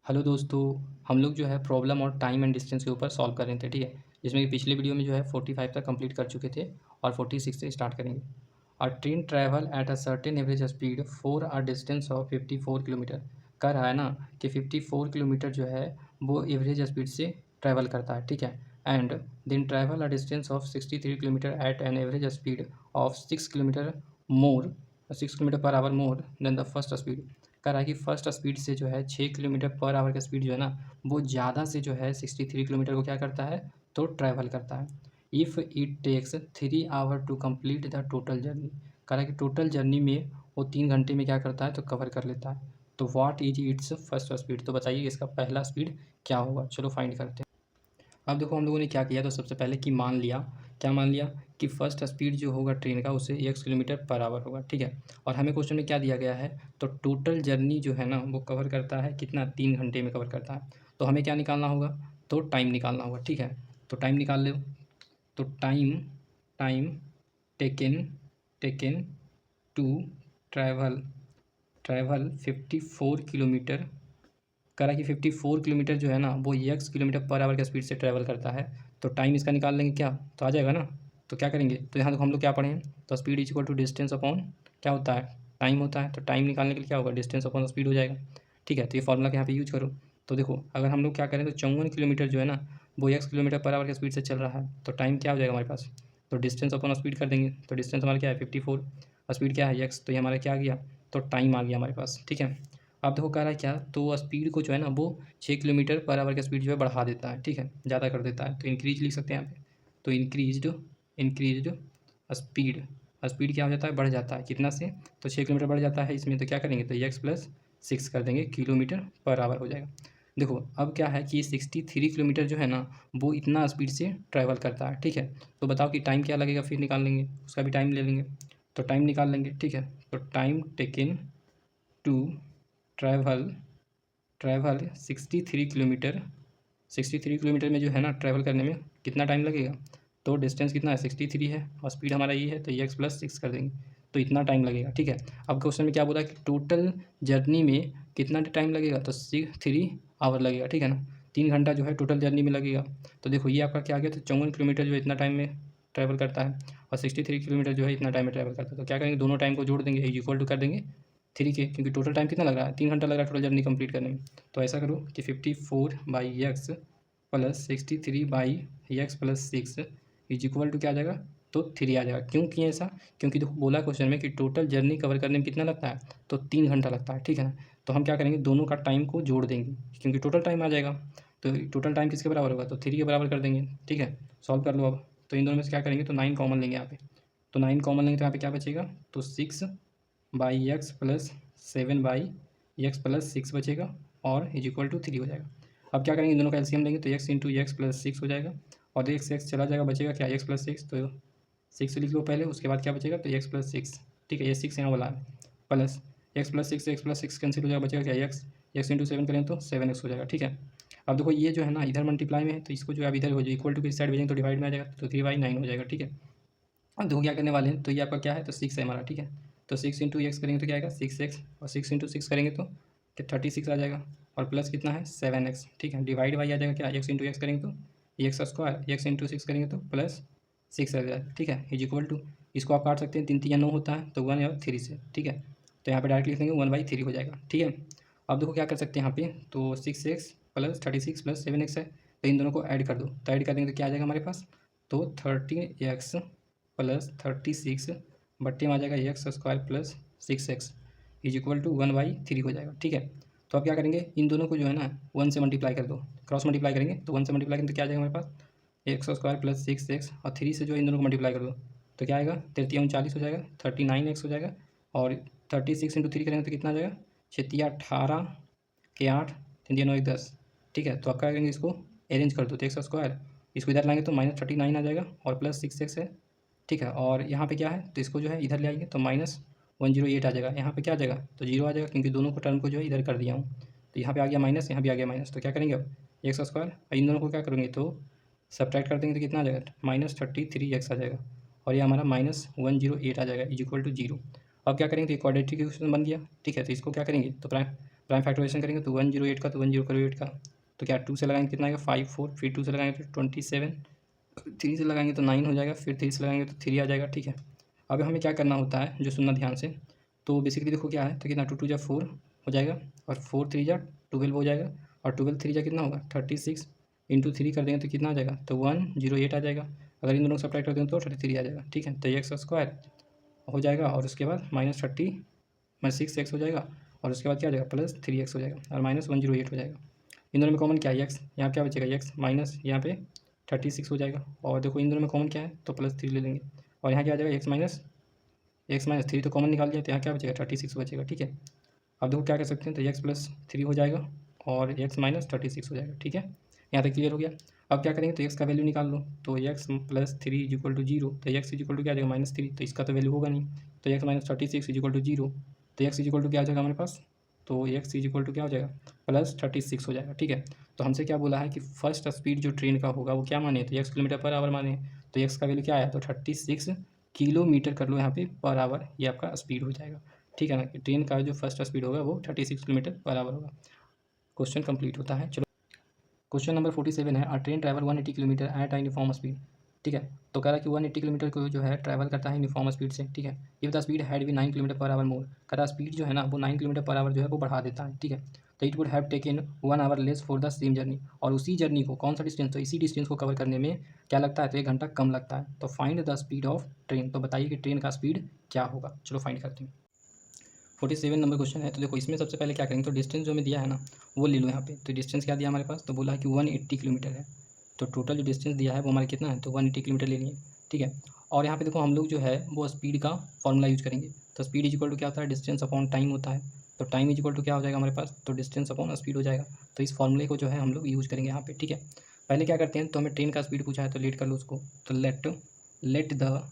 Hello दोस्तों। हम लोग जो है प्रॉब्लम और टाइम एंड डिस्टेंस के ऊपर सॉल्व कर रहे थे, ठीक है। जिसमें कि पिछले वीडियो में जो है 45 तक कंप्लीट कर चुके थे और 46 से स्टार्ट करेंगे। अ train travel at a certain average speed for a distance of 54 kilometre. कह रहा है ना कि 54 किलोमीटर जो है वो एवरेज स्पीड से ट्रैवल करता है, ठीक है। And then travel a distance of 63 kilometre at an average speed of 6 kilometre more 6 kilometre per hour more than the first speed. कह रहा है कि फर्स्ट स्पीड से जो है 6 किलोमीटर पर आवर का स्पीड जो है ना वो ज़्यादा से जो है 63 किलोमीटर को क्या करता है तो ट्रैवल करता है। If it takes 3 hour to complete the total journey. कह रहा है कि टोटल जर्नी में वो 3 घंटे में क्या करता है तो कवर कर लेता है। तो what is it's first speed, तो बताइए इसका पहला स्पीड क्या होगा। चलो फाइंड करते हैं। अब देखो हम लोगों ने क्या किया, तो सबसे पहले कि मान लिया, क्या मान लिया कि फर्स्ट स्पीड जो होगा ट्रेन का उसे 1 किलोमीटर पर आवर होगा, ठीक है। और हमें क्वेश्चन में क्या दिया गया है, तो टोटल जर्नी जो है ना वो कवर करता है कितना, 3 घंटे में कवर करता है। तो हमें क्या निकालना होगा, तो टाइम निकालना होगा, ठीक है। तो टाइम निकाल लो। तो time time taken taken to travel travel 54 kilometre. कह रहा है कि 54 किलोमीटर जो है ना वो एक्स किलोमीटर पर आवर के स्पीड से ट्रैवल करता है। तो टाइम इसका निकाल लेंगे क्या, तो आ जाएगा ना। तो क्या करेंगे, तो यहाँ देखो हम लोग क्या पढ़े हैं, तो speed is equal to distance upon क्या होता है, टाइम होता है। तो टाइम निकालने के लिए क्या होगा, डिस्टेंस अपॉन स्पीड हो जाएगा, ठीक है। तो ये फॉर्मूला के यहाँ पे यूज करो। तो देखो अगर हम लोग क्या करें तो 54 किलोमीटर जो है ना वो एक्स किलोमीटर पर आवर के स्पीड से चल रहा है, तो टाइम क्या हो जाएगा हमारे पास, तो डिस्टेंस अपॉन स्पीड कर देंगे। तो डिस्टेंस हमारा क्या है 54 और स्पीड क्या है एक्स, तो ये हमारा क्या आ गया, तो टाइम आ गया हमारे पास, ठीक है। अब देखो कह रहा है क्या, तो स्पीड को जो है ना वो 6 किलोमीटर पर आवर का स्पीड जो है बढ़ा देता है, ठीक है, ज़्यादा कर देता है। तो इंक्रीज लिख सकते हैं यहाँ पे। तो इंक्रीज्ड स्पीड, स्पीड क्या हो जाता है, बढ़ जाता है कितना से, तो 6 किलोमीटर बढ़ जाता है इसमें। तो क्या करेंगे, तो x+6 कर देंगे, किलोमीटर पर आवर हो जाएगा। देखो अब क्या है कि 63 किलोमीटर जो है ना वो इतना स्पीड से ट्रैवल करता है, ठीक है। तो बताओ कि टाइम क्या लगेगा, फिर निकाल लेंगे, उसका भी टाइम ले लेंगे। तो टाइम निकाल लेंगे, ठीक है। तो time taken to travel travel 63 kilometre, 63 kilometre में जो है ना ट्रैवल करने में कितना टाइम लगेगा, तो डिस्टेंस कितना है 63 है और स्पीड हमारा ये है, तो ये x+6 कर देंगे, तो इतना टाइम लगेगा, ठीक है। अब क्वेश्चन में क्या बोला कि टोटल जर्नी में कितना टाइम लगेगा, तो 3 आवर लगेगा, ठीक है ना। 3 घंटा जो है टोटल जर्नी में लगेगा। तो देखो ये आपका क्या आ गया, तो 54 किलोमीटर जो है इतना टाइम में ट्रैवल करता है और 63 किलोमीटर जो है इतना टाइम में ट्रैवल करता है। तो क्या करेंगे, दोनों टाइम को जोड़ देंगे, इक्वल टू कर देंगे 3 के, क्योंकि टोटल टाइम कितना लग रहा है, 3 घंटा लग रहा है टोटल जर्नी कंप्लीट करने में। तो ऐसा करो कि 54/x+63/x+6 इज इक्वल टू क्या आ जाएगा, तो 3 आ जाएगा। क्यों किए ऐसा, क्योंकि देखो बोला क्वेश्चन में कि टोटल जर्नी कवर करने में कितना लगता है, तो 3 घंटा लगता है, ठीक है ना। तो हम क्या करेंगे, दोनों का टाइम को जोड़ देंगे क्योंकि टोटल टाइम आ जाएगा। तो टोटल टाइम किसके बराबर होगा, तो 3 के बराबर कर देंगे, ठीक है। सॉल्व कर लो अब। तो इन दोनों में से क्या करेंगे, तो 9 कॉमन लेंगे यहाँ पे। तो 9 कॉमन लेंगे तो यहाँ पे क्या बचेगा, तो 6/x+7/x+6 बचेगा और इज इक्वल टू 3 हो जाएगा। अब क्या करेंगे, इन दोनों का एलसीएम लेंगे तो x × x+6 हो जाएगा और x चला जाएगा, बचेगा क्या, x+6। तो 6 लिख लो पहले, उसके बाद क्या बचेगा, तो x+6, ठीक है। ये 6 यहाँ वाला है, प्लस x+6 कैंसिल हो जाएगा, बचेगा क्या, x × 7 करें तो 7x हो जाएगा, ठीक है। अब देखो ये जो है ना इधर मल्टीप्लाई में है, तो इसको जो है अब इधर हो जाए इक्वल टू की साइड भेजेंगे तो डिवाइड में आ जाएगा, तो 3/9 हो जाएगा, ठीक है। अब देखो क्या करने वाले हैं, तो ये आपका क्या है, तो 6 है हमारा, ठीक है। तो 6 × x करेंगे तो क्या आएगा 6x और 6 × 6 करेंगे तो क्या 36 आ जाएगा और प्लस कितना है 7x, ठीक है। डिवाइड बाई आ जाएगा क्या, x × x करेंगे तो x² x × 6 करेंगे तो +6 आ जाएगा, ठीक है। इज इक्वल टू, इसको आप काट सकते हैं, 3 3 9 होता है तो 1 और 3 से, ठीक है। तो यहाँ पे डायरेक्ट लिख देंगे 1/3 हो जाएगा, ठीक है। अब देखो क्या कर सकते हैं यहाँ पे, तो 6x + 36 + 7x है, तो इन दोनों को ऐड कर दो, तो ऐड कर देंगे तो क्या आ जाएगा हमारे पास, तो 30x + 36 बट्टे में आ जाएगा x² + 6x is equal to 1/3 हो जाएगा, ठीक है। तो अब क्या करेंगे, इन दोनों को जो है ना 1 से मल्टीप्लाई कर दो, क्रॉस मल्टीप्लाई करेंगे तो 1 से मल्टीप्लाई करेंगे तो क्या आ जाएगा हमारे पास, x² + 6x और 3 से जो इन दोनों को मल्टीप्लाई कर दो तो क्या आएगा, 33 39 हो जाएगा, 39x हो जाएगा और 36 × 3 करेंगे तो कितना आ जाएगा, 6 18 के 8 3 9 1 10, ठीक है। तो आप क्या करेंगे, इसको अरेंज कर दो, तो x², इसको इधर लाएंगे तो -39 आ जाएगा और +6x है, ठीक है। और यहाँ पे क्या है, तो इसको जो है इधर ले आएंगे तो -108 आ जाएगा। यहाँ पे क्या आ जाएगा, तो 0 आ जाएगा क्योंकि दोनों को टर्म को जो है इधर कर दिया हूँ। तो यहाँ पे आ गया माइनस, यहाँ भी आ गया माइनस, तो क्या करेंगे अब x² और इन दोनों को क्या करेंगे, तो सब्ट्रैक्ट कर देंगे तो कितना आ जाएगा, -33x आ जाएगा और ये हमारा -108 आ जाएगा इज इक्वल टू 0। अब क्या करेंगे, तो क्वाड्रेटिक इक्वेशन बन गया, ठीक है। तो इसको क्या करेंगे, तो प्राइम फैक्टराइजेशन करेंगे तो 108 का, तो 108 का तो क्या 2 से लगाएंगे कितना आएगा 54, फिर 2 से लगाएंगे तो 27, 3 से लगाएंगे तो 9 हो जाएगा, फिर 3 से लगाएंगे तो 3 आ जाएगा। ठीक है, अब हमें क्या करना होता है जो सुनना ध्यान से, तो बेसिकली देखो क्या है, तो कितना 2 2 जा 4 हो जाएगा, और 4 3 जा 12 हो जाएगा, और 12 3 जा कितना होगा 36, इंटू 3 कर देंगे तो कितना आ जाएगा, तो 108 आ जाएगा। अगर इन दोनों को सब्ट्रैक्ट कर देंगे तो 33 आ जाएगा। ठीक है, तो एक्स स्क्वायर हो जाएगा, और उसके बाद -6x हो जाएगा, और उसके बाद क्या हो जाएगा +3x हो जाएगा, और -108 हो जाएगा। इन दोनों में कॉमन क्या है एक्स, यहाँ क्या बचेगा एक्स माइनस यहाँ पे 36 हो जाएगा, और देखो इन दोनों में कॉमन क्या है तो +3 ले लेंगे, और यहाँ क्या आ जाएगा x-3 तो कॉमन निकाल दिया, तो यहाँ क्या बचेगा 36 बचेगा। ठीक है, अब देखो क्या कर सकते हैं, तो x+3 हो जाएगा और x-36 हो जाएगा। ठीक है, यहाँ तक क्लियर हो गया। अब क्या करेंगे, तो x का वैल्यू निकाल लो, तो x+3 = 0, तो x = क्या आ जाएगा -3, तो इसका तो वैल्यू होगा नहीं, तो x-36 = 0, तो x = क्या आ जाएगा हमारे पास, तो x = क्या हो जाएगा +36 हो जाएगा। ठीक है, तो हमसे क्या बोला है कि फर्स्ट स्पीड जो ट्रेन का होगा वो क्या माने, तो x km/h माने, तो x का वैल्यू क्या आया, तो 36 किलोमीटर कर लो यहाँ पे पर आवर, ये आपका स्पीड हो जाएगा। ठीक है ना, कि ट्रेन का जो फर्स्ट स्पीड होगा वो 36 km/h होगा। क्वेश्चन कंप्लीट होता है। चलो क्वेश्चन नंबर 47 है, अ train travel 180 kilometre at a uniform speed. ठीक है, तो कह रहा है कि 180 किलोमीटर को जो है ट्रैवल करता है यूनिफॉर्म स्पीड से। ठीक है, इफ द स्पीड हैड भी 9 km/h मोर, कह रहा स्पीड जो है ना वो 9 km/h जो है वो बढ़ा देता है। ठीक है, तो it would have taken 1 our less for the same journey, और उसी जर्नी को कौन सा डिस्टेंस, तो इसी डिस्टेंस को कवर करने में क्या लगता है, तो 1 घंटा कम लगता है। तो find the speed of train, तो बताइए कि ट्रेन का स्पीड क्या होगा। चलो फाइंड करते हैं। 47 नंबर क्वेश्चन है, तो देखो इसमें सबसे पहले क्या करेंगे, तो डिस्टेंस जो हमें दिया है ना वो ले लो यहाँ पे। तो डिस्टेंस क्या दिया हमारे पास, तो बोला है कि 180 किलोमीटर है, तो टोटल जो डिस्टेंस दिया है वो हमारे कितना है, तो 180 किलोमीटर ले लिए। ठीक है, और यहाँ पे देखो हम लोग जो है वो स्पीड का फॉर्मूला यूज करेंगे, तो स्पीड इक्वल टू क्या होता है, डिस्टेंस अपॉन टाइम होता है, तो टाइम इक्वल टू क्या हो जाएगा हमारे पास, तो डिस्टेंस अपॉन स्पीड हो जाएगा। तो इस फॉर्मूले को जो है हम लोग यूज़ करेंगे यहाँ पे। ठीक है, पहले क्या करते हैं, तो हमें ट्रेन का स्पीड पूछा है तो लेट कर लो उसको, तो let the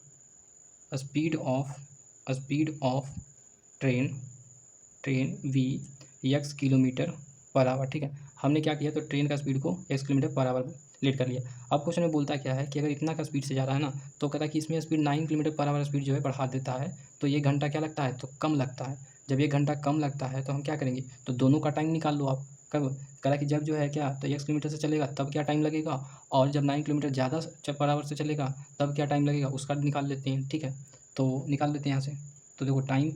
speed of train v x km/h। ठीक है, हमने क्या किया, तो ट्रेन का स्पीड को x km/h लेट कर लिया। अब क्वेश्चन में बोलता क्या है कि अगर इतना का स्पीड से जा रहा है ना, तो कहता है कि इसमें स्पीड 9 km/h स्पीड जो है बढ़ा देता है, तो ये घंटा क्या लगता है, तो कम लगता है। जब ये घंटा कम लगता है तो हम क्या करेंगे, तो दोनों का टाइम निकाल लो आप। कब, कह रहा कि जब जो है क्या, तो x किलोमीटर से चलेगा तब क्या टाइम लगेगा, और जब 9 किलोमीटर ज़्यादा पर आवर से चलेगा तब क्या टाइम लगेगा, उसका निकाल लेते हैं। ठीक है, तो निकाल लेते हैं यहाँ से। तो देखो टाइम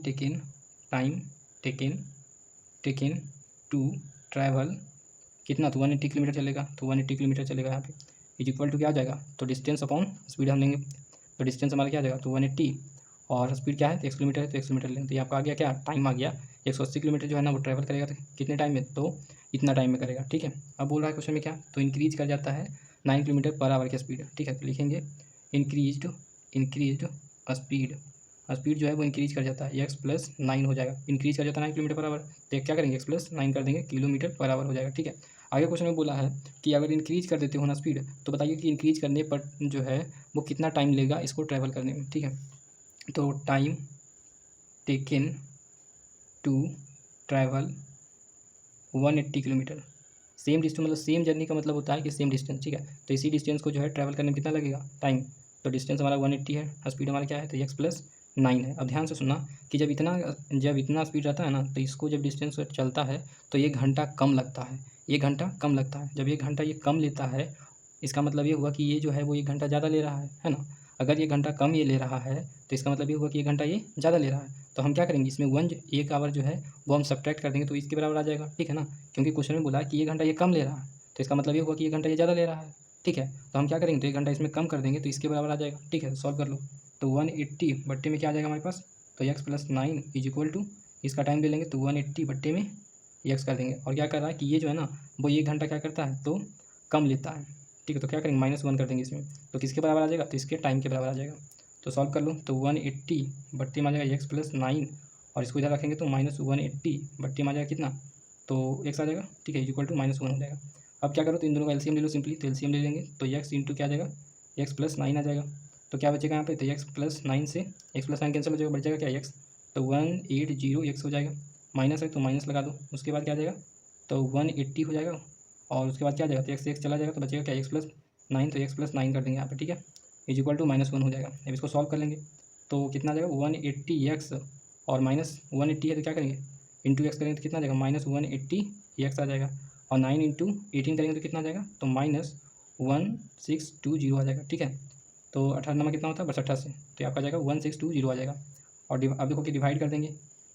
टू ट्रैवल कितना, तो 180 किलोमीटर चलेगा, तो 180 किलोमीटर चलेगा यहाँ पे, इज इक्वल टू क्या आ जाएगा, तो डिस्टेंस अपॉन स्पीड हम लेंगे, तो डिस्टेंस हमारा क्या आ जाएगा, तो 180, और स्पीड क्या है, तो x किलोमीटर है, तो x किलोमीटर लेंगे, तो ये आपका आ गया क्या, टाइम आ गया। 180 किलोमीटर जो है ना वो ट्रैवल करेगा तो कितने टाइम में, तो इतना टाइम में करेगा। ठीक है, अब बोल रहा है क्वेश्चन में क्या, तो इंक्रीज कर जाता है 9 km/h की स्पीड। ठीक है, तो लिखेंगे इंक्रीज्ड स्पीड जो है वो इंक्रीज कर जाता है, x+9 हो जाएगा, इंक्रीज कर जाता है 9 km/h, तो क्या करेंगे x+9 कर देंगे km/h हो जाएगा। ठीक है, आगे क्वेश्चन में बोला है कि अगर इंक्रीज कर देते हो ना स्पीड, तो बताइए कि इंक्रीज करने पर जो है वो कितना टाइम लेगा इसको ट्रैवल करने में। ठीक है, तो time taken to travel 180 kilometre, same distance मतलब सेम जर्नी का मतलब होता है कि सेम डिस्टेंस। ठीक है, तो इसी डिस्टेंस को जो है ट्रैवल करने में कितना लगेगा टाइम, तो डिस्टेंस हमारा 180 है, स्पीड हमारा क्या है, तो x+9 है। अब ध्यान से सुनना कि जब इतना स्पीड रहता है ना, तो इसको जब डिस्टेंस चलता है तो ये घंटा कम लगता है, ये घंटा कम लगता है। जब ये घंटा ये कम लेता है, इसका मतलब ये हुआ कि ये जो है वो 1 घंटा ज़्यादा ले रहा है ना। अगर ये घंटा कम ये ले रहा है तो इसका मतलब ये हुआ कि 1 घंटा ये ज़्यादा ले रहा है, तो हम क्या करेंगे, इसमें 1 आवर जो है वो हम सब्ट्रैक्ट कर देंगे तो इसके बराबर आ जाएगा। ठीक है ना, क्योंकि क्वेश्चन में बोला कि 1 घंटा ये कम ले रहा है, तो इसका मतलब ये हुआ कि 1 घंटा ये ज़्यादा ले रहा है। ठीक है, तो हम क्या करेंगे, तो 1 घंटा इसमें कम कर देंगे तो इसके बराबर आ जाएगा। ठीक है, सॉल्व कर लो, तो 180 बट्टे में क्या आ जाएगा हमारे पास, तो x+9 इज इक्वल टू इसका टाइम ले लेंगे, तो 180 बट्टे में x कर देंगे, और क्या कर रहा है कि ये जो है ना वो 1 घंटा क्या करता है, तो कम लेता है। ठीक है, तो क्या करेंगे -1 कर देंगे इसमें, तो किसके बराबर आ जाएगा, तो इसके टाइम के बराबर आ जाएगा। तो सॉल्व कर लो, तो 180 बट्टे में आ जाएगा x+9, और इसको इधर रखेंगे तो -180 बट्टे में आ जाएगा कितना, तो x आ जाएगा। ठीक है, इक्वल टू -1 हो जाएगा। अब क्या करो, तो इन दोनों का एलसीएम ले लो सिंपली, तो एलसीएम ले लेंगे तो x इंटू क्या आ जाएगा, x+9 आ जाएगा, तो क्या बचेगा यहाँ पे, तो x+9 से x+9 कैंसिल हो जाएगा, बच जाएगा क्या x, तो 180x हो जाएगा, माइनस है तो माइनस लगा दो, उसके बाद क्या आ जाएगा, तो 180 हो जाएगा, और उसके बाद क्या आ जाएगा, तो x से x चला जाएगा तो बचेगा क्या x+9, तो x+9 कर देंगे यहाँ पे। ठीक है, इज इक्वल टू -1 हो जाएगा। अब इसको सॉल्व कर लेंगे तो कितना आ जाएगा 180x, और -180 है तो क्या करेंगे, इंटू एक्स करेंगे तो कितना आ जाएगा -180 एक्स आ जाएगा, और 9 इंटू 18 करेंगे तो कितना आ जाएगा, तो -1620 आ जाएगा। ठीक है, तो 18 नंबर कितना होता है, बस 18 से, तो आपका जाएगा 1620 आ जाएगा। और अब देखो कि डिवाइड कर देंगे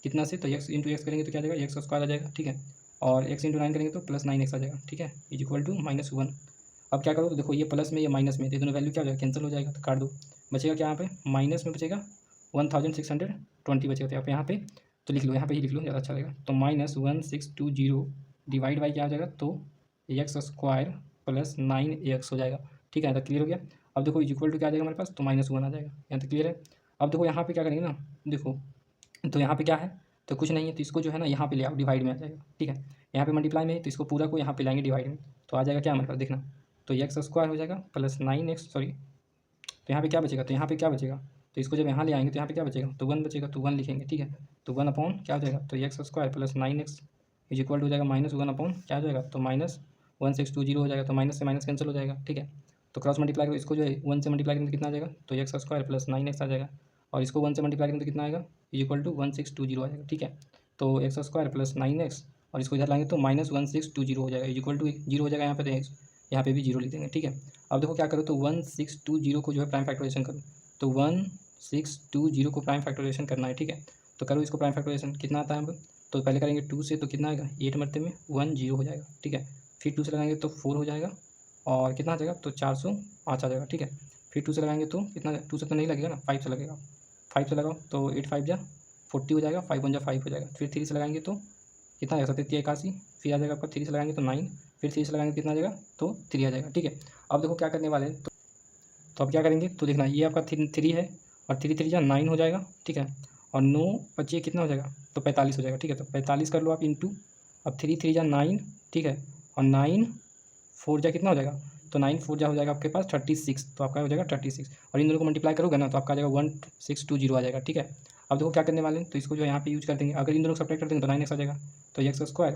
कितना से, तो एक्स इंटू एक्स करेंगे तो क्या आ जाएगा, एक्स स्क्वायर आ जाएगा। ठीक है, और एक्स इंटू 9 करेंगे तो +9x आ जाएगा। ठीक है, इज इक्वल टू -1। अब क्या करो, तो देखो ये प्लस में ये माइनस में, तो दोनों वैल्यू क्या हो जाएगा, कैंसिल हो जाएगा, तो काट दो। बचेगा क्या यहाँ पे, माइनस में बचेगा 1620 बचेगा। तो यहाँ पे तो लिख लो, यहाँ पे ही लिख लो, ज़्यादा अच्छा लगेगा। तो -1620 डिवाइड बाई क्या हो जाएगा, तो एक्स स्क्वायर +9x हो जाएगा। ठीक है, तो क्लियर हो गया। अब देखो इज इक्वल टू क्या आ जाएगा हमारे पास, तो -1 आ जाएगा। यहाँ तक क्लियर है। अब देखो यहाँ पे क्या करेंगे ना, देखो तो यहाँ पे क्या है, तो कुछ नहीं है, तो इसको जो है ना यहाँ पे ले आओ, डिवाइड में आ जाएगा। ठीक है, यहाँ पे मल्टीप्लाई में है, तो इसको पूरा को यहाँ पे लाएंगे डिवाइड में, तो आ जाएगा क्या हमारे पास, देखना, तो एक्स स्क्वायर हो जाएगा +9x, सॉरी, तो यहाँ पे क्या बचेगा, तो यहाँ पे क्या बचेगा, तो इसको जब यहाँ ले आएंगे तो यहाँ पे क्या बचेगा, तो 1 बचेगा, तो 1 लिखेंगे। ठीक है, तो 1 अपॉन क्या हो जाएगा, तो x square +9x is equal to हो जाएगा -1 अपॉन क्या हो जाएगा, तो -1620 हो जाएगा, तो माइनस से माइनस कैंसिल हो जाएगा। ठीक है, तो क्रॉस मल्टीप्लाई करो, इसको जो है 1 से मल्टीप्लाई करेंगे तो कितना आ जाएगा, तो एक्स स्क्वायर +9x आ जाएगा, और इसको 1 से मल्टीप्लाई करेंगे तो कितना आएगा, इज इक्वल टू 1620 आ जाएगा। ठीक है, तो एक्स स्क्वायर +9x और इसको इधर लाएंगे तो -1620 हो जाएगा, इज इक्वल टू 0 हो जाएगा यहाँ पे, तो यहाँ पे भी 0 लिख देंगे। ठीक है, अब देखो क्या करो, तो 1620 को जो है प्राइम फैक्टराइजेशन करो, तो 1620 को प्राइम फैक्टराइजेशन करना है। ठीक है, तो करो इसको प्राइम फैक्टराइजेशन, कितना आता है अब, तो पहले करेंगे 2 से, तो कितना आएगा, 8 मरते में 10 हो जाएगा। ठीक है, फिर 2 से लगाएंगे तो 4 हो जाएगा, और कितना आ जाएगा, तो 405 आ जाएगा। ठीक है, फिर 2 से लगाएंगे तो कितना, 2 से तो नहीं लगेगा ना, 5 से लगेगा, 5 से लगाओ तो 8 5 जा 40 हो जाएगा, 5 1 जा 5 हो जाएगा। फिर 3 से लगाएंगे तो कितना आ जाएगा, 87 फिर आ जाएगा आपका, 3 से लगाएंगे तो 9, फिर 3 से लगाएंगे कितना आ जाएगा, तो 3 आ जाएगा। ठीक है, अब देखो क्या करने वाले हैं, तो अब क्या करेंगे, तो देखना ये आपका 3 है, और 3 3 जा 9 हो जाएगा। ठीक है, और 9 बचे कितना हो जाएगा, तो 45 हो जाएगा। ठीक है, तो 45 कर लो आप इंटू, अब 3 3 जा 9। ठीक है, और 9 4 जा कितना हो जाएगा, तो 9 4 जा हो जाएगा आपके पास 36, तो आपका हो जाएगा 36, और इन दोनों को मल्टीप्लाई करोगे ना तो आपका आ जाएगा 1620 आ जाएगा। ठीक है, अब देखो क्या करने वाले हैं, तो इसको जो यहाँ पे यूज कर देंगे, अगर इन दोनों को सब्ट्रैक्ट कर देंगे तो 9x आ जाएगा, तो एक्स स्क्वायर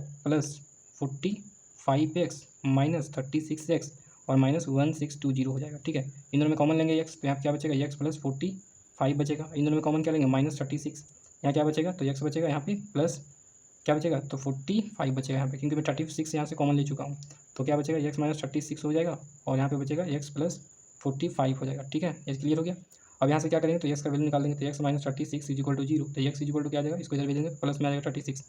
+45x -36x और -1620 हो जाएगा। ठीक है, इन दोनों में कॉमन लेंगे x, तो यहाँ क्या बचेगा, x +45 बचेगा, इन दोनों में कॉमन क्या लेंगे, -36, यहाँ क्या बचेगा, तो x बचेगा यहाँ पे प्लस क्या बचेगा, तो 45 बचेगा यहाँ पे, क्योंकि मैं 36 यहाँ से कॉमन ले चुका हूँ, तो क्या बचेगा, x -36 हो जाएगा, और यहाँ पे बचेगा x +45 हो जाएगा। ठीक है, ये क्लियर हो गया। अब यहाँ से क्या करेंगे, तो x का वैल्यू निकाल देंगे, तो x -36 इज इक्वल टू 0, तो x इज इक्वल टू क्या आ जाएगा, इसको इधर भेजेंगे तो प्लस में आ जाएगा 36।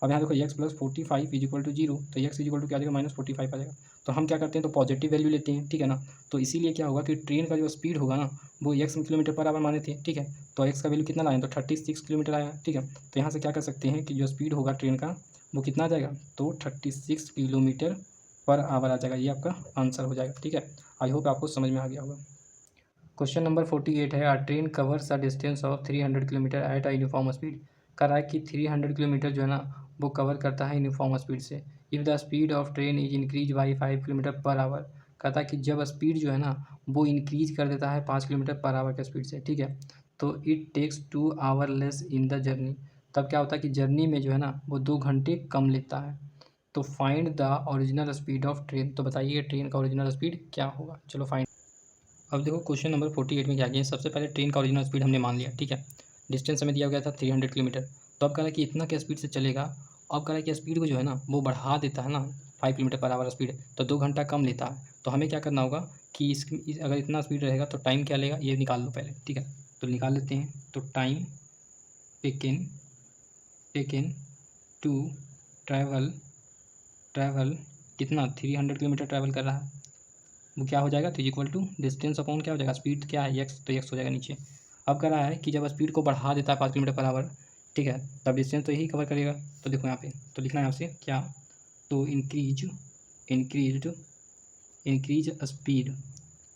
अब यहाँ देखो x +45 इज इक्वल टू 0, तो x इज इक्वल टू क्या आ जाएगा, -45 आ जाएगा। तो हम क्या करते हैं, तो पॉजिटिव वैल्यू लेते हैं। ठीक है ना, तो इसीलिए क्या होगा कि ट्रेन का जो स्पीड होगा ना वो x किलोमीटर/आवर माने थे। ठीक है, तो x का वैल्यू कितना लाए, तो 36 किलोमीटर आया। ठीक है, तो यहाँ से क्या कर सकते हैं कि जो स्पीड होगा ट्रेन का वो कितना आ जाएगा, तो 36 किलोमीटर/आवर आ जाएगा, ये आपका आंसर हो जाएगा। ठीक है, आई होप आपको समझ में आ गया होगा। क्वेश्चन नंबर 48 है, अ train covers a distance of 300 kilometre at a uniform speed. कह रहा है कि 300 किलोमीटर जो है ना वो कवर करता है यूनिफॉर्म स्पीड से। If the speed of train is increase by 5 किलोमीटर/आवर, कहता है कि जब स्पीड जो है ना वो इंक्रीज कर देता है 5 किलोमीटर/आवर के स्पीड से। ठीक है, तो it takes 2 hour less in the journey, तब क्या होता है कि जर्नी में जो है ना वो 2 घंटे कम लेता है। तो find the original speed of train, तो बताइए ट्रेन का ओरिजिनल स्पीड क्या होगा। चलो फाइंड। अब देखो क्वेश्चन नंबर 48 में क्या किया, सबसे पहले ट्रेन का ओरिजिनल स्पीड हमने मान लिया। ठीक है, डिस्टेंस हमें दिया गया था 300 किलोमीटर, तो अब कह रहा है कि इतना क्या स्पीड से चलेगा। अब कह रहा है कि स्पीड को जो है ना वो बढ़ा देता है ना 5 किलोमीटर/आवर स्पीड, तो 2 घंटा कम लेता है। तो हमें क्या करना होगा कि अगर इतना स्पीड रहेगा तो टाइम क्या लेगा, ये निकाल लो पहले। ठीक है, तो निकाल लेते हैं। तो टाइम टेकन टू ट्रैवल कितना 300 किलोमीटर ट्रैवल कर रहा है, वो क्या हो जाएगा, तो इक्वल टू डिस्टेंस अपॉन क्या हो जाएगा, स्पीड क्या है x, तो x हो जाएगा नीचे। अब कह रहा है कि जब स्पीड को बढ़ा देता है 5 किलोमीटर/आवर, ठीक है, तब डिस्टेंस तो यही कवर करेगा। तो देखो यहाँ पे तो लिखना है आपसे क्या, तो इंक्रीज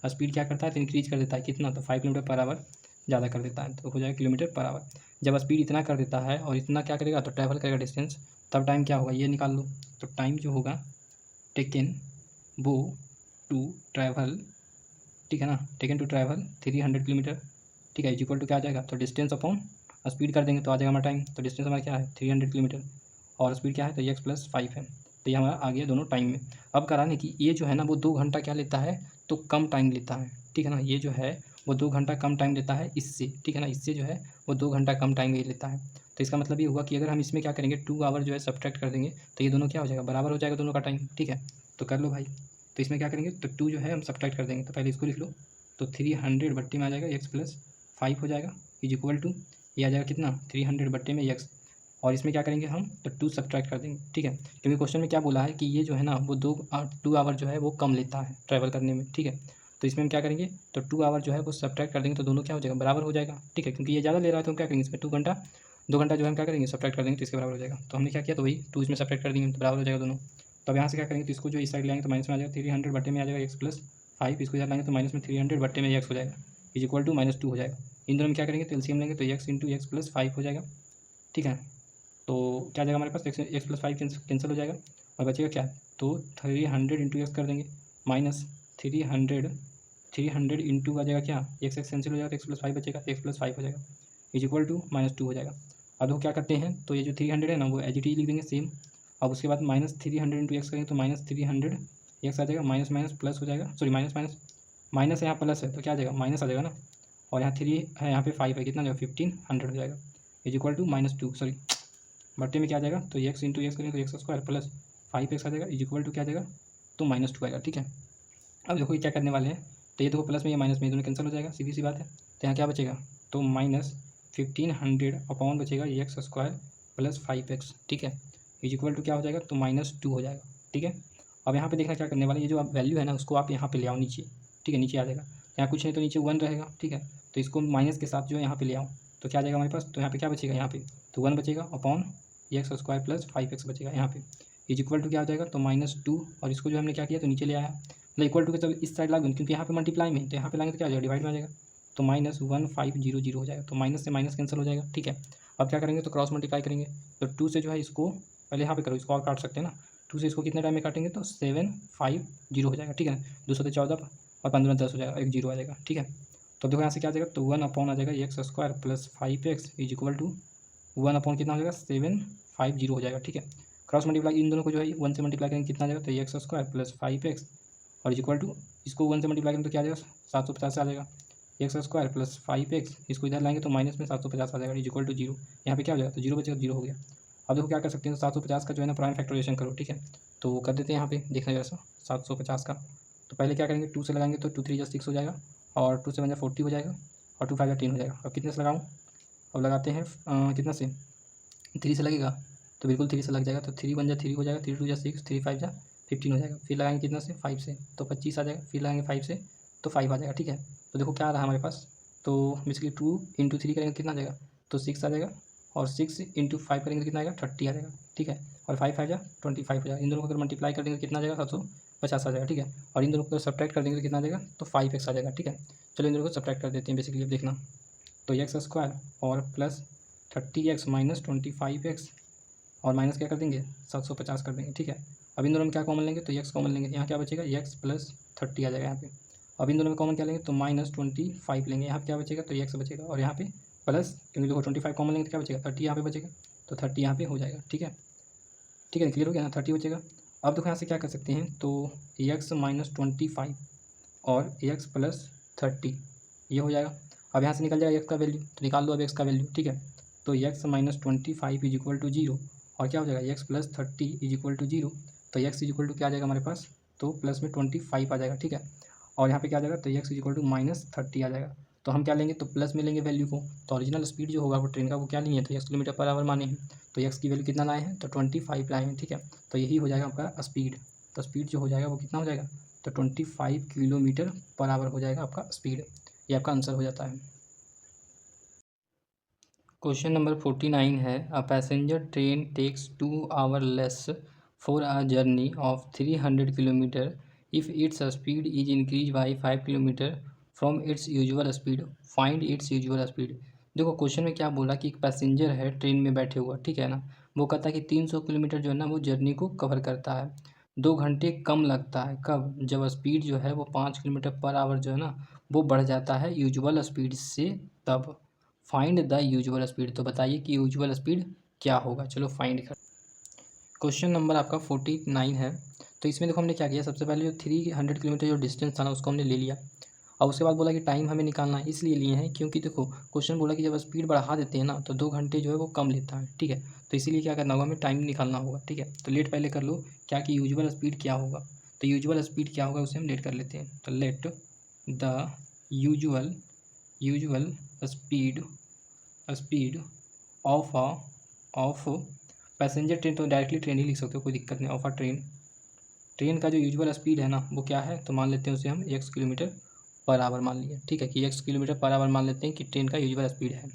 स्पीड क्या करता है, तो इंक्रीज कर देता है कितना, तो 5 किलोमीटर/आवर ज़्यादा कर देता है, तो हो जाएगा किलोमीटर/आवर। जब स्पीड इतना कर देता है और इतना क्या करेगा, तो ट्रैवल करेगा डिस्टेंस, तब टाइम क्या होगा, ये निकाल लो। तो टाइम जो होगा टेकन वो टू ट्रैवल, ठीक है ना, टेकन टू ट्रैवल 300 किलोमीटर, ठीक है, इक्वल टू क्या आ जाएगा, तो डिस्टेंस अपॉन स्पीड कर देंगे तो आ जाएगा हमारा टाइम। तो डिस्टेंस हमारा क्या है 300 किलोमीटर और स्पीड क्या है, तो x + 5 है, तो ये हमारा आ गया दोनों टाइम में। अब कराने कि ये जो है ना वो 2 घंटा क्या लेता है, तो कम टाइम लेता है। ठीक है ना, ये जो है वो 2 घंटा कम टाइम लेता है इससे, ठीक है ना, इससे जो है वो 2 घंटा कम टाइम ये लेता है। तो इसका मतलब ये हुआ कि अगर हम इसमें क्या करेंगे 2 आवर जो है सब्ट्रैक्ट कर देंगे तो ये दोनों क्या हो जाएगा, बराबर हो जाएगा दोनों का टाइम, ठीक है। तो कर लो भाई। तो इसमें क्या करेंगे, तो 2 जो है हम सब्ट्रैक्ट कर देंगे, तो पहले इसको लिख लो। तो 300 बट्टे में आ जाएगा x प्लस 5 हो जाएगा इज इक्वल टू, ये आ जाएगा कितना 300 बट्टे में x, और इसमें क्या करेंगे हम, तो 2 सब्ट्रैक्ट कर देंगे, ठीक है। क्योंकि क्वेश्चन में क्या बोला है कि ये जो है ना वो 2 आवर जो है वो कम लेता है ट्रैवल करने में, ठीक है। तो इसमें हम क्या करेंगे, तो 2 आवर जो है वो सब्ट्रैक्ट कर देंगे तो दोनों क्या हो जाएगा, बराबर हो जाएगा, ठीक है। क्योंकि ये ज़्यादा ले रहा है तो हम क्या करेंगे, इसमें 2 घंटा जो है हम क्या करेंगे, सब्ट्रैक्ट कर देंगे तो इसके बराबर हो जाएगा। तो हमने क्या किया, तो वही 2 इसमें सब्ट्रैक्ट कर देंगे तो बराबर हो जाएगा दोनों। तो अब यहाँ से क्या करेंगे, तो इसको जो इस साइड लाएंगे तो माइनस में आ जाएगा, 300 बट्टे में आ जाएगा x प्लस 5, इसको इधर लाएंगे तो माइनस में 300 बट्टे में x हो जाएगा इज इक्वल टू -2 हो जाएगा। इन दोनों में क्या करेंगे, तो एलसीएम लेंगे तो x इंटू एक्स प्लस 5 हो जाएगा, ठीक है। तो क्या जाएगा हमारे पास, एक्स प्लस 5 कैंसिल हो जाएगा और बचेगा क्या, तो 300 इंटू एक्स कर देंगे माइनस 300 इंटू आ जाएगा क्या, एक्स कैंसिल हो जाएगा तो एक्स प्लस 5 बचेगा, एक्स प्लस 5 हो जाएगा इज इक्वल टू -2 हो जाएगा। अब वो क्या करते हैं, तो ये जो 300 है ना वो एच लिख देंगे सेम। अब उसके बाद -300 इंटू एक्स करेंगे तो -300 एक्स आ जाएगा, माइनस माइनस प्लस हो जाएगा, सॉरी माइनस माइनस माइनस यहाँ प्लस है तो क्या आ जाएगा, माइनस आ जाएगा ना, और यहाँ 3 है, यहाँ पे 5 है, कितना जाएगा 1500 हो जाएगा इज इक्वल टू -2, सॉरी बट्टे में क्या आ जाएगा, तो एक्स इंटू एक्स करेंगे तो एक्स स्क्वायर प्लस 5x आ जाएगा इज इक्वल टू क्या आ जाएगा, तो -2 आएगा, ठीक है। अब देखो ये क्या करने वाले हैं, तो ये देखो प्लस में ये माइनस में दोनों कैंसिल हो जाएगा, सीधी सी बात है। तो यहाँ क्या बचेगा, तो -1500 अपॉन बचेगा एक्स स्क्वायर प्लस 5x, ठीक है, इज इक्वल टू क्या हो जाएगा, तो -2 हो जाएगा, ठीक है। अब यहाँ पे देखना क्या करने वाले, ये जो आप वैल्यू है ना उसको आप यहाँ पे ले आओ नीचे, ठीक है, नीचे आ जाएगा, यहाँ कुछ नहीं तो नीचे 1 रहेगा, ठीक है। तो इसको माइनस के साथ जो है यहाँ पे ले आओ तो क्या आ जाएगा हमारे पास, तो यहाँ पे क्या बचेगा, यहाँ पे तो 1 बचेगा upon x square plus 5x बचेगा यहाँ पे इज इक्वल टू क्या हो जाएगा, तो -2, और इसको जो हमने क्या किया तो नीचे ले आया, मतलब इक्वल टू के सब इस साइड लागू, क्योंकि यहाँ पे मल्टीप्लाई में, तो यहाँ पे लाएंगे तो क्या हो जाएगा, डिवाइड में आ जाएगा, तो -1500 हो जाएगा, तो माइनस से माइनस कैंसिल हो जाएगा, ठीक है। अब क्या करेंगे, तो क्रॉस मल्टीप्लाई करेंगे, तो 2 से जो है इसको पहले यहाँ पे करो, इसको और काट सकते हैं ना, 2 से इसको कितने टाइम में काटेंगे, तो 750 हो जाएगा, ठीक है। 2 से 14 और 15 10 हो जाएगा, एक 0 आ जाएगा, ठीक है। तो देखो यहाँ से क्या आ जाएगा, तो 1 अपॉन आ जाएगा x square plus 5x is equal to 1 upon कितना हो जाएगा, 750 हो जाएगा, ठीक है। क्रॉस मल्टीप्लाई इन दोनों को जो है 1 से मल्टीप्लाई करेंगे कितना आ जाएगा, तो एक्स स्क्वायर प्लस 5x और इज इक्वल टू इसको 1 से मल्टीप्लाई करेंगे तो क्या आ जाएगा, 750 आ जाएगा, एक्स स्क्वायर प्लस 5x इसको इधर लाएंगे तो माइनस में 750 आ जाएगा इज इक्वल टू 0, यहाँ पे क्या हो जाएगा, तो 0 बचेगा, 0 हो गया। अब देखो क्या कर सकते हैं, तो 750 का जो है ना प्राइम फैक्टराइजेशन करो, ठीक है। तो वो कर देते हैं यहाँ पे, देखना जैसा 750 का, तो पहले क्या करेंगे 2 से लगाएंगे तो 2 3 6 हो जाएगा, और 2 से 1 40 हो जाएगा, और 2 5 10 हो जाएगा। अब कितने से लगाऊँ, अब लगाते हैं कितना से, 3 से लगेगा, तो बिल्कुल 3 से लग जाएगा, तो 3 1 3 हो जाएगा, 3 2 6, 3 5 15 हो जाएगा। फिर लगाएंगे कितना से, 5 से, तो 25 आ जाएगा, फिर लगाएंगे 5 से तो 5 आ जाएगा, ठीक है। तो देखो क्या आ रहा है हमारे पास, तो बेसिकली 2 इंटू 3 करेंगे कितना आ जाएगा, तो 6 आ जाएगा, और 6 इंटू 5 करेंगे तो कितना आएगा, 30 आ जाएगा, ठीक है। और 5 आ जाएगा 25 हो जाएगा, इन दोनों को अगर मल्टीप्लाई कर देंगे कितना आ जाएगा, 750 आ जाएगा, ठीक है। और इन दोनों को सब्ट्रैक्ट कर देंगे तो कितना आ जाएगा, तो 5x आ जाएगा, ठीक है। चलो इन दोनों को सब्ट्रैक्ट कर देते हैं बेसिकली, अब देखना, तो एक्स स्क्वायर और प्लस 30x माइनस 25x और माइनस क्या कर देंगे, 750 कर देंगे, ठीक है। अब इन दोनों में क्या कॉमन लेंगे, तो x कॉमन लेंगे, यहाँ क्या बचेगा, x प्लस 30 आ जाएगा यहाँ पे। अब इन दोनों में कॉमन क्या लेंगे, तो -25 लेंगे, यहाँ पे क्या बचेगा, तो x बचेगा, और यहाँ पे प्लस, क्योंकि देखो 25 कॉमन लेंगे तो क्या बचेगा, 30 यहाँ पे बचेगा, तो 30 यहाँ पे हो जाएगा, ठीक है, ठीक है, क्लियर हो गया ना, 30 बचेगा। अब देखो यहाँ से क्या कर सकते हैं, तो x माइनस 25 और x प्लस 30 ये हो जाएगा। अब यहाँ से निकल जाएगा x का वैल्यू, तो निकाल लो अब x का वैल्यू, ठीक है। तो x minus 25 is equal to 0, और क्या हो जाएगा, x plus 30 is equal to 0, तो x इज इक्वल टू क्या आ जाएगा हमारे पास, तो प्लस में 25 आ जाएगा, ठीक है। और यहाँ पे क्या आ जाएगा, तो x इज इक्वल टू -30 आ जाएगा। तो हम क्या लेंगे, तो प्लस में लेंगे वैल्यू को, तो ओरिजिनल स्पीड जो होगा वो ट्रेन का वो क्या लिए, तो x किलोमीटर पर आवर माने हैं, तो x की वैल्यू कितना लाए हैं, तो 25 लाए हैं, ठीक है। तो यही हो जाएगा आपका स्पीड, तो स्पीड जो हो जाएगा वो कितना हो जाएगा, तो 25 किलोमीटर पर आवर हो जाएगा आपका स्पीड, ये आपका आंसर हो जाता है। क्वेश्चन नंबर 49 है, a passenger train takes 2 hour less for a journey of 300 kilometre if its speed is increase by 5 kilometre from its usual speed, find its usual speed. देखो क्वेश्चन में क्या बोला कि एक पैसेंजर है ट्रेन में बैठे हुआ, ठीक है ना, वो कहता है कि 300 किलोमीटर जो है ना वो जर्नी को कवर करता है, 2 घंटे कम लगता है, कब, जब स्पीड जो है वो 5 किलोमीटर पर आवर जो है ना वो बढ़ जाता है यूजुअल स्पीड से, तब फाइंड द यूजुअल स्पीड। तो बताइए कि यूजुअल स्पीड क्या होगा, चलो फाइंड कर। क्वेश्चन नंबर आपका 49 है। तो इसमें देखो हमने क्या किया, सबसे पहले जो 300 किलोमीटर जो डिस्टेंस था ना उसको हमने ले लिया, और उसके बाद बोला कि टाइम हमें निकालना है, इसलिए लिए हैं क्योंकि देखो क्वेश्चन बोला कि जब स्पीड बढ़ा देते हैं ना तो 2 घंटे जो है वो कम लेता है, ठीक है। तो इसीलिए क्या करना होगा, हमें टाइम निकालना होगा, ठीक है। तो लेट पहले कर लो क्या कि यूजुअल स्पीड क्या होगा, तो यूजुअल स्पीड क्या होगा उसे हम लेट कर लेते हैं। तो let the usual usual speed speed of passenger train, तो डायरेक्टली ट्रेन ही लिख सकते हो, कोई दिक्कत नहीं। ऑफ अ ट्रेन, ट्रेन का जो यूजुअल स्पीड है ना वो क्या है, तो मान लेते हैं उसे हम x किलोमीटर पर आवर मान लिया, ठीक है, कि x किलोमीटर पर आवर मान लेते हैं कि ट्रेन का यूजुअल स्पीड है।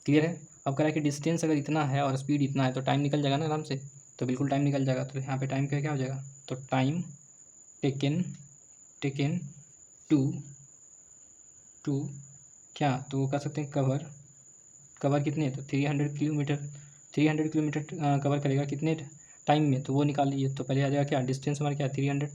क्लियर है। अब कह रहा है कि डिस्टेंस अगर इतना है और स्पीड इतना है तो टाइम निकल जाएगा ना आराम से, तो बिल्कुल टाइम निकल जाएगा। तो यहाँ पे टाइम का क्या हो जाएगा, तो time taken taken to to क्या, तो वो कह सकते हैं कवर कितने, तो 300 किलोमीटर कवर करेगा कितने टाइम में, तो वो निकाल लीजिए। तो पहले आ जाएगा क्या, डिस्टेंस हमारा क्या है 300,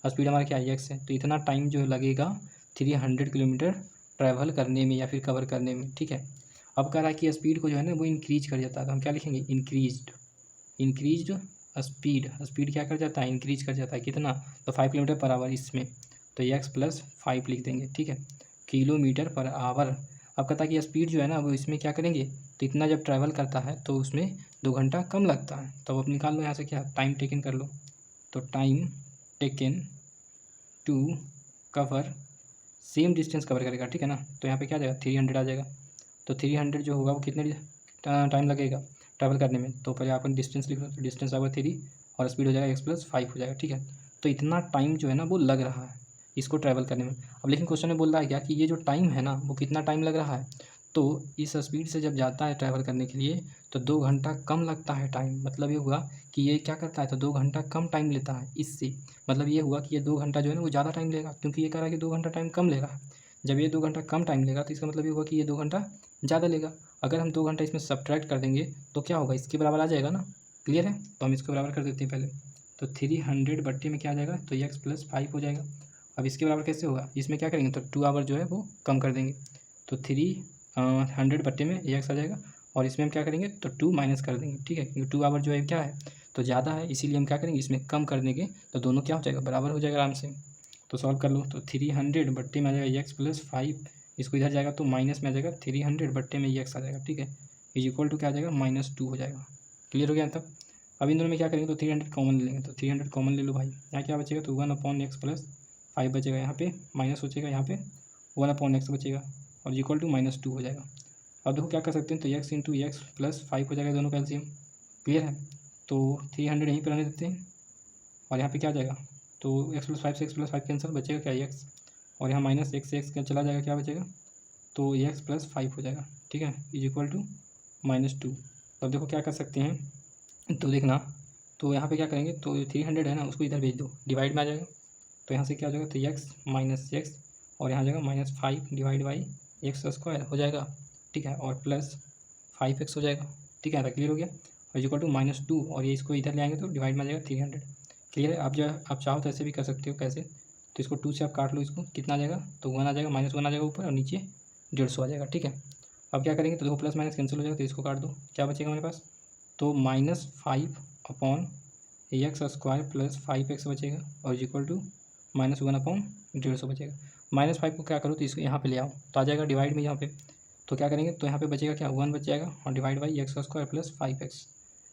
स्पीड हमारा क्या है एक्स है, तो इतना टाइम जो लगेगा 300 किलोमीटर ट्रैवल करने में या फिर कवर करने में, ठीक है। अब कह रहा है कि स्पीड को जो है ना वो इंक्रीज कर जाता है, तो हम क्या लिखेंगे, इंक्रीज्ड स्पीड क्या कर जाता है, इंक्रीज कर जाता है कितना, तो 5 किलोमीटर पर आवर इसमें, तो एक्स प्लस 5 लिख देंगे, ठीक है, किलोमीटर पर आवर। अब कहता है कि स्पीड जो है ना वो इसमें क्या करेंगे, तो इतना जब ट्रैवल करता है तो उसमें 2 घंटा कम लगता है। तो अब निकाल लो यहाँ से क्या, टाइम टेकन कर लो, तो time taken to cover same distance cover करेगा, ठीक है ना। तो यहाँ पे क्या आ जाएगा 300 आ जाएगा, तो 300 जो होगा वो कितने टाइम लगेगा ट्रैवल करने में, तो पहले अपन डिस्टेंस लिख लो, तो डिस्टेंस आएगा 3 और स्पीड हो जाएगा एक्स प्लस 5 हो जाएगा, ठीक है। तो इतना टाइम जो है ना वो लग रहा है इसको ट्रैवल करने में। अब लेकिन क्वेश्चन में बोल रहा है क्या कि ये जो टाइम है ना वो कितना टाइम लग रहा है, तो इस स्पीड से जब जाता है ट्रैवल करने के लिए तो 2 घंटा कम लगता है टाइम, मतलब ये हुआ कि ये क्या करता है, तो 2 घंटा कम टाइम लेता है इससे, मतलब ये हुआ कि ये 2 घंटा जो है ना वो ज़्यादा टाइम लेगा, क्योंकि ये कह रहा है कि 2 घंटा टाइम कम ले रहा है। जब ये 2 घंटा कम टाइम लेगा तो इसका मतलब ये होगा कि ये 2 घंटा ज़्यादा लेगा। अगर हम 2 घंटा इसमें सब्ट्रैक्ट कर देंगे तो क्या होगा, इसके बराबर आ जाएगा ना। क्लियर है, तो हम इसको बराबर कर देते हैं पहले, तो 300 बट्टे में क्या आ जाएगा, तो एक्स प्लस 5 हो जाएगा। अब इसके बराबर कैसे होगा, इसमें क्या करेंगे, तो 2 आवर जो है वो कम कर देंगे, तो 300 बट्टे में एक्स आ जाएगा, और इसमें हम क्या करेंगे, तो 2 माइनस कर देंगे, ठीक है, क्योंकि 2 आवर जो है क्या है, तो ज़्यादा है, इसीलिए हम क्या करेंगे इसमें कम कर देंगे, तो दोनों क्या हो जाएगा, बराबर हो जाएगा आराम से। तो सॉल्व कर लो, तो 300 बट्टे में आ जाएगा एक्स प्लस 5, इसको इधर जाएगा तो माइनस में आ जाएगा 300 बट्टे में एक्स आ जाएगा, ठीक है, इज इक्वल टू क्या आ जाएगा -2 हो जाएगा। क्लियर हो गया तब। अब इन दोनों में क्या करेंगे, तो 300 कॉमन ले लेंगे, तो 300 कॉमन ले लो भाई, यहाँ क्या बचेगा, तो 1/x प्लस 5 बचेगा, यहाँ पे माइनस हो जाएगा, यहाँ पे 1/x बचेगा और इक्वल टू -2 हो जाएगा। अब देखो क्या कर सकते हैं, तो x इंटू एक्स प्लस 5 हो जाएगा दोनों का एलसीएम। क्लियर है, तो 300 यहीं पर रहने देते हैं और यहाँ पे क्या आ जाएगा, तो x प्लस 5 से x प्लस 5 कैंसिल, बचेगा क्या x, और यहाँ -x से x क्या चला जाएगा, क्या बचेगा, तो x प्लस 5 हो जाएगा, ठीक है, इज इक्वल टू -2। अब देखो क्या कर सकते हैं, तो देखना, तो यहाँ पे क्या करेंगे, तो 300 है ना उसको इधर भेज दो, डिवाइड में आ जाएगा, तो यहाँ से क्या हो जाएगा, तो x माइनस एक्स और यहाँ जाएगा -5 डिवाइड बाई एक्स स्क्वायर हो जाएगा, ठीक है, और प्लस 5x हो जाएगा, ठीक है, तो क्लियर हो गया, और इक्वल टू -2, और ये इसको इधर ले आएंगे तो डिवाइड में आ जाएगा 300। क्लियर है। आप जो आप चाहो तो ऐसे भी कर सकते हो, कैसे, तो इसको 2 से आप काट लो, इसको कितना आ जाएगा, तो 1 आ जाएगा, -1 आ जाएगा ऊपर और नीचे 150 आ जाएगा, ठीक है। अब क्या करेंगे, तो देखो प्लस माइनस कैंसिल हो जाएगा, तो इसको काट दो, क्या बचेगा हमारे पास, तो -5/x² प्लस 5x बचेगा और इक्वल टू -1/150 बचेगा। -5 को क्या करो, तो इसको यहाँ पे ले आओ, तो आ जाएगा डिवाइड में यहाँ पे, तो क्या करेंगे, तो यहाँ पे बचेगा क्या 1 बच जाएगा और divide by x² plus 5x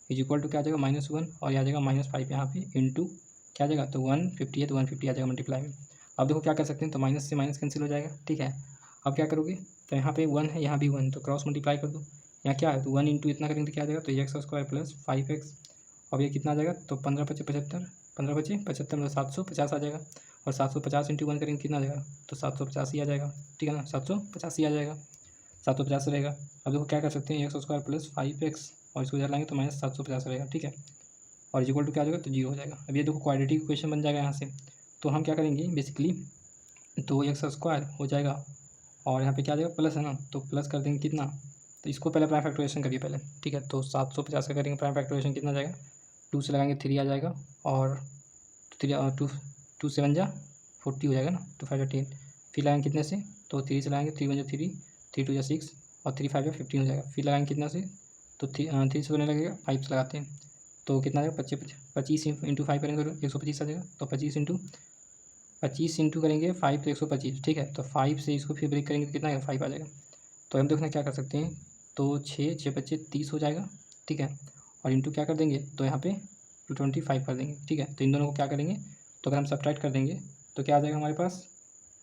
is equal to क्या आ जाएगा -1 और यहाँ आ जाएगा -5 यहाँ पे इंटू क्या आ जाएगा, तो 150 है तो 150 आ जाएगा मल्टीप्लाई में। अब देखो क्या कर सकते हैं, तो माइनस से माइनस कैंसिल हो जाएगा, ठीक है। अब क्या करोगे, तो यहाँ पे 1 है यहाँ भी 1, तो क्रॉस मल्टीप्लाई कर दो, यहाँ क्या है, तो 1 इंटू इतना करेंगे तो क्या आ जाएगा, तो x² प्लस 5x, अब ये कितना आ जाएगा, तो 15 × 5 = 75, 15 × 5 = 75 मतलब 750 आ जाएगा, और 750 इंटू 1 करेंगे कितना आ जाएगा, तो 785 आ जाएगा, ठीक है ना, 785 आ जाएगा, 750 रहेगा। अब देखो क्या कर सकते हैं, x² प्लस 5x और इसको इधर लाएंगे तो -750 रहेगा, ठीक है, और इक्वल टू क्या आ जाएगा, तो 0 हो जाएगा। अब ये देखो क्वाड्रेटिक इक्वेशन बन जाएगा यहाँ से, तो हम क्या करेंगे बेसिकली, तो x² हो जाएगा और यहाँ पे क्या आ जाएगा प्लस है ना, तो प्लस कर देंगे कितना, तो इसको पहले प्राइम फैक्टराइजेशन करिए पहले, ठीक है, तो 750 का करेंगे प्राइम फैक्टराइजेशन कितना आ जाएगा, 2 से लगाएंगे 3 आ जाएगा और 2 7 जा 40 हो जाएगा ना, 2 5 10, फिर लगाएंगे कितने से, तो 3 से लगाएंगे, 3 1 जा 3, 3 2 जा 6 और 3 5 जा 15 हो जाएगा, फिर लगाएंगे कितना से, तो 3 से होने लगेगा, 5 से लगाते हैं तो कितना आ जाएगा 25 इंटू 5 करेंगे तो 125 आ जाएगा, तो 25 इंटू 25 इंटू करेंगे 5 तो 125, ठीक है। तो 5 से इसको फिर ब्रेक करेंगे तो कितना आएगा, 5 आ जाएगा। तो हम देखना क्या कर सकते हैं, तो 6 बच्चे 30 हो जाएगा, ठीक है। और इंटू क्या कर देंगे, तो यहाँ पे 25 कर देंगे, ठीक है। तो इन दोनों को क्या करेंगे, तो अगर हम सब्ट्रैक्ट कर देंगे तो क्या आ जाएगा हमारे पास,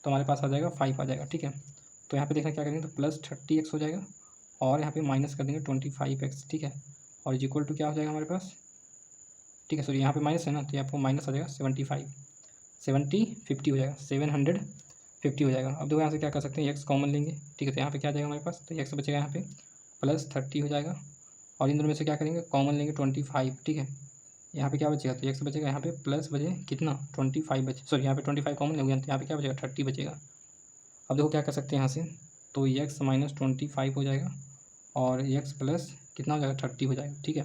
तो हमारे पास आ जाएगा 5 आ जाएगा, ठीक है। तो यहाँ पे देखना क्या करेंगे, तो प्लस 30x हो जाएगा और यहाँ पे माइनस कर देंगे 25x, ठीक है। और इज इक्वल टू क्या हो जाएगा हमारे पास, ठीक है। सॉरी यहाँ पे माइनस है ना, तो यहाँ पर माइनस आ जाएगा 50 हो जाएगा, 750 हो जाएगा। अब देखो यहाँ से क्या कर सकते हैं, एक्स कॉमन लेंगे, ठीक है। तो यहाँ पे क्या आ जाएगा हमारे पास, तो एक्स बचेगा यहाँ पे प्लस 30 हो जाएगा। और इन दोनों में से क्या करेंगे, कॉमन लेंगे 25, ठीक है। यहाँ पे क्या बचेगा, तो एक्स बचेगा यहाँ पे प्लस बचे कितना 25 बचे, सॉरी यहाँ पे 25 कॉमन लेंगे तो यहाँ पे क्या बचेगा 30 बचेगा। अब देखो क्या कर सकते हैं यहाँ से, तो एक्स माइनस 25 हो जाएगा और एक्स प्लस कितना हो जाएगा 30 हो जाएगा, ठीक है।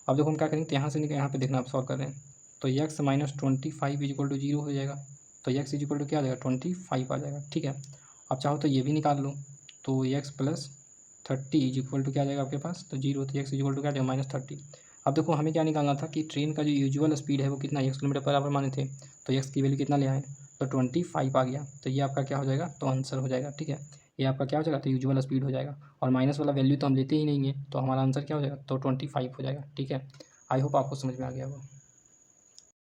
अब देखो हम क्या करेंगे, तो यहाँ से निकल, यहाँ पे देखना आप सॉल्व कर रहे हैं, तो x minus 25 is equal to 0 हो जाएगा। तो एक्स इज इक्वल टू क्या आ जाएगा 25 आ जाएगा, ठीक है। अब चाहो तो ये भी निकाल लो, तो x plus 30 is equal to क्या आ जाएगा आपके पास, तो 0, तो एक्स इज इक्वल टू क्या आ जाएगा -30। अब देखो हमें क्या निकालना था कि ट्रेन का जो यूजुअल स्पीड है वो कितना, 1 किलोमीटर पर आवर माने थे, तो एक्स की वैल्यू कितना ले आए, तो 25 आ गया। तो ये आपका क्या हो जाएगा, तो आंसर हो जाएगा, ठीक है। ये आपका क्या हो जाएगा, तो यूजुअल स्पीड हो जाएगा। और माइनस वाला वैल्यू तो हम लेते ही नहीं है, तो हमारा आंसर क्या हो जाएगा, तो 25 हो जाएगा, ठीक है। आई होप आपको समझ में आ गया होगा।